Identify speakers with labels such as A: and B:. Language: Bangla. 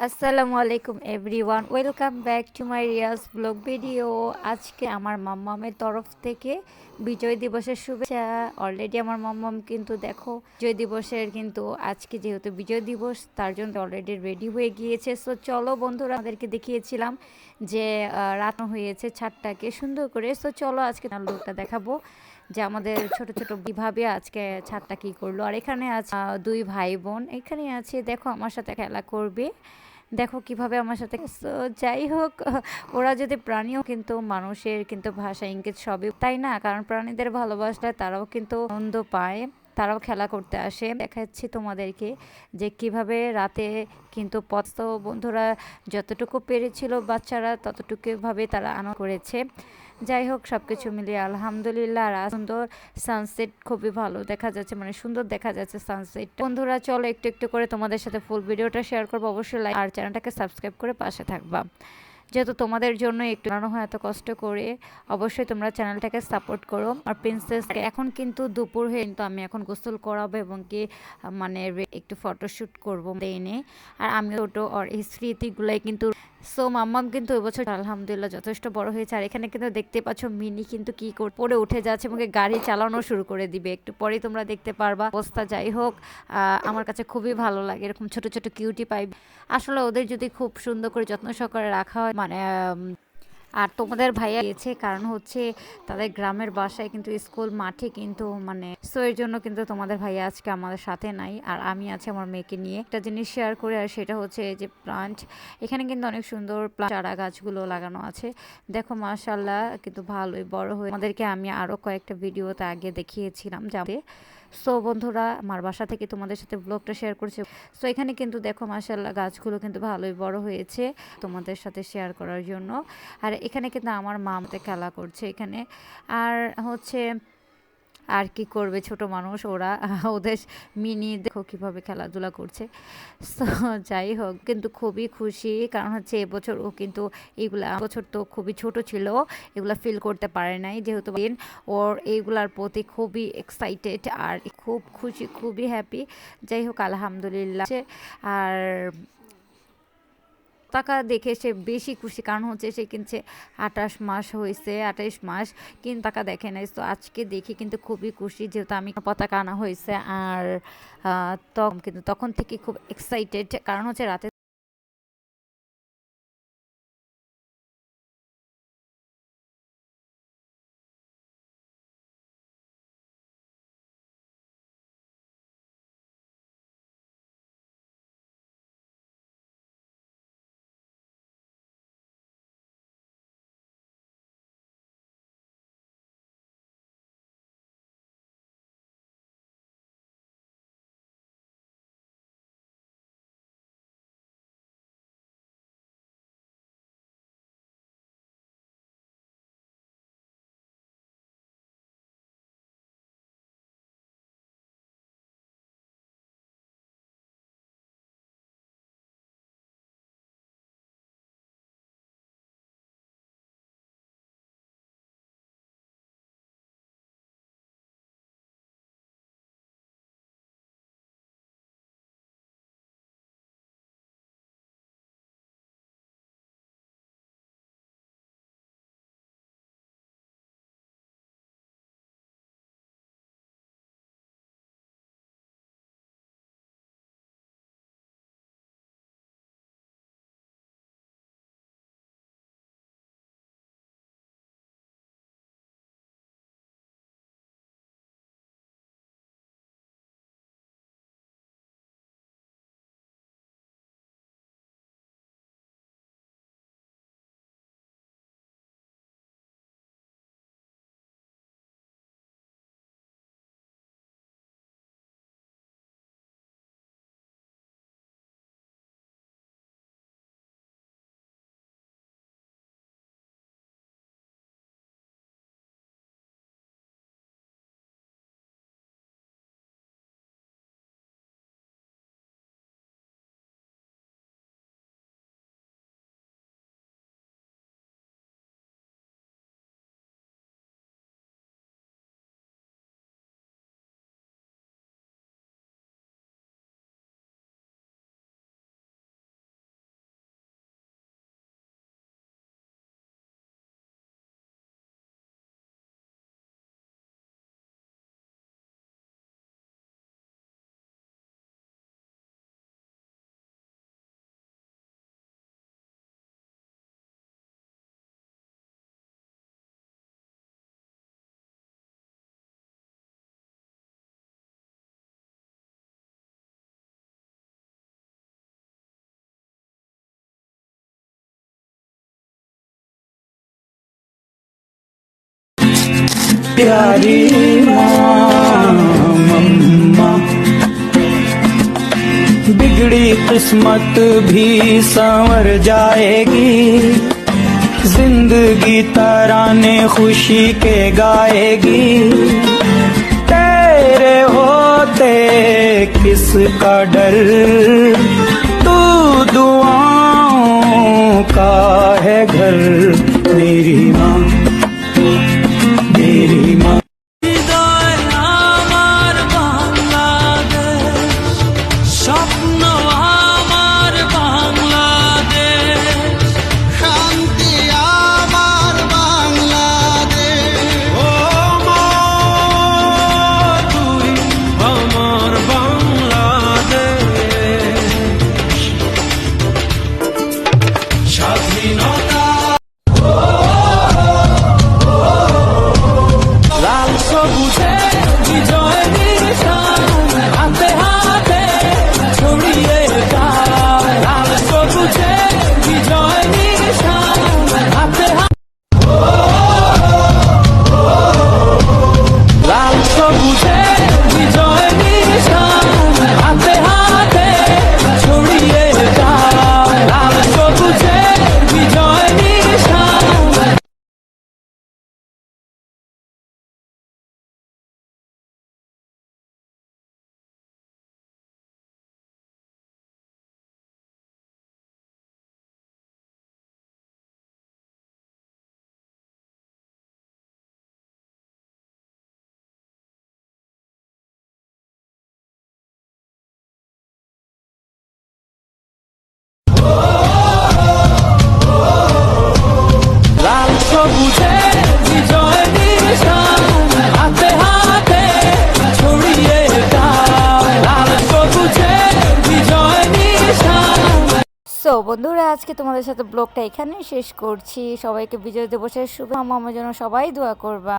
A: আসসালামু আলাইকুম everyone, welcome back to my Riyaz blog video. আজকে আমার মাম্মামের তরফ থেকে বিজয় দিবসের শুভেচ্ছা। অলরেডি আমার মাম্মাম কিন্তু দেখো বিজয় দিবসের কিন্তু আজকে যেহেতু বিজয় দিবস তার জন্য অলরেডি রেডি হয়ে গিয়েছে। সো চলো বন্ধুরা, আমাদেরকে দেখিয়েছিলাম যে রাত হয়েছে ছাদটাকে সুন্দর করে। সো চলো আজকে তার লোকটা দেখাবো যে আমাদের ছোট ছোট কিভাবে আজকে ছাদটা কি করলো। আর এখানে আছে দুই ভাই বোন, এখানে আছে দেখো আমার সাথে খেলা করবে। দেখো কিভাবে আমার সাথে যাই হোক, ওরা যদি প্রাণীও কিন্তু মানুষের কিন্তু ভাষা ইঙ্গিত সবই তাই না, কারণ প্রাণীদের ভালোবাসলে তারাও কিন্তু আনন্দ পায়, তারাও খেলা করতে আসে। দেখাচ্ছি তোমাদেরকে যে কিভাবে রাতে কিন্তু পথ বন্ধুরা যতটুকু পেরেছিল বাচ্চারা ততটুকু ভাবে তারা আনন্দ করেছে। যাই হোক, সব কিছু মিলিয়ে আলহামদুলিল্লাহ। আর সুন্দর সানসেট খুবই ভালো দেখা যাচ্ছে, মানে সুন্দর দেখা যাচ্ছে সানসেট। বন্ধুরা চলো একটু একটু করে তোমাদের সাথে ফুল ভিডিওটা শেয়ার করবো, অবশ্যই লাইক আর চ্যানেলটাকে সাবস্ক্রাইব করে পাশে থাকবা। যেহেতু তোমাদের জন্য একটু বানানো হয় এত কষ্ট করে, অবশ্যই তোমরা চ্যানেলটাকে সাপোর্ট করো। আর প্রিন্সেস এখন কিন্তু দুপুর হয়ে, কিন্তু আমি এখন গোসল করাবো এবং কি মানে একটু ফটোশ্যুট করবো এনে। আর আমি ওটো আর এই স্মৃতিগুলাই কিন্তু। সো মাম্মাম কিন্তু এবছর আলহামদুলিল্লাহ যথেষ্ট বড় হয়েছে। আর এখানে কিন্তু দেখতে পাচ্ছ মিনি কিন্তু কি পড়ে উঠে যাচ্ছে এবং গাড়ি চালানো শুরু করে দিবে, একটু পরেই তোমরা দেখতে পারবা অবস্থা। যাই হোক, আমার কাছে খুবই ভালো লাগে এরকম ছোট ছোট কিউটি পাই। আসলে ওদের যদি খুব সুন্দর করে যত্ন সহকারে রাখা হয়, মানে আর তোমাদের ভাইয়া গিয়েছে কারণ হচ্ছে তাদের গ্রামের বাসায় কিন্তু স্কুল মাঠে কিন্তু মানে সো এর জন্য কিন্তু তোমাদের ভাইয়া আজকে আমাদের সাথে নাই। আর আমি আছি আমার মেয়েকে নিয়ে। একটা জিনিস শেয়ার করে, আর সেটা হচ্ছে যে প্লান্ট। এখানে কিন্তু অনেক সুন্দর চারা গাছগুলো লাগানো আছে। দেখো মাশাল্লাহ কিন্তু ভালোই বড় হয়ে আমাদেরকে আমি আরও কয়েকটা ভিডিওতে আগে দেখিয়েছিলাম যাবে। সো বন্ধুরা, আমার বাসা থেকে তোমাদের সাথে ব্লগটা শেয়ার করছি। সো এখানে কিন্তু দেখো মাশাল্লাহ গাছগুলো কিন্তু ভালোই বড় হয়েছে তোমাদের সাথে শেয়ার করার জন্য। আর এখানে কিন্তু আমার মা আমাদের খেলা করছে এখানে। আর হচ্ছে আর কি করবে ছোট মানুষ ওরা, ওদের মিনি দেখো কিভাবে খেলাধুলা করছে। সো যাই হোক, কিন্তু খুবই খুশি কারণ হচ্ছে এবছর ও কিন্তু এইগুলা বছর তো খুবই ছোট ছিল, এগুলা ফিল করতে পারে নাই, যেহেতু ওর এইগুলার প্রতি খুবই এক্সাইটেড আর খুব খুশি, খুবই হ্যাপি। যাই হোক আলহামদুলিল্লাহ। আর টাকা দেখে সে বেশি খুশি কারণ হচ্ছে সে কিনছে 28 মাস হয়েছে, 28 মাস কিন্তু টাকা দেখে নাই। তো আজকে দেখি কিন্তু খুবই খুশি, যেহেতু আমি পতাকা আনা হয়েছে। আর তখন কিন্তু তখন থেকে খুব এক্সাইটেড কারণ হচ্ছে রাতে
B: प्यारी माँ मम्मा, बिगड़ी किस्मत भी संवर जाएगी, जिंदगी तराने खुशी के गाएगी। तेरे होते किसका डर, तू दुआओं का है घर। मेरी माँ, मेरी माँ।
A: সো বন্ধুরা, আজকে তোমাদের সাথে ব্লগটা এখানেই শেষ করছি। সবাইকে বিজয় দিবসের শুভ, আমার জন্য সবাই দোয়া করবা।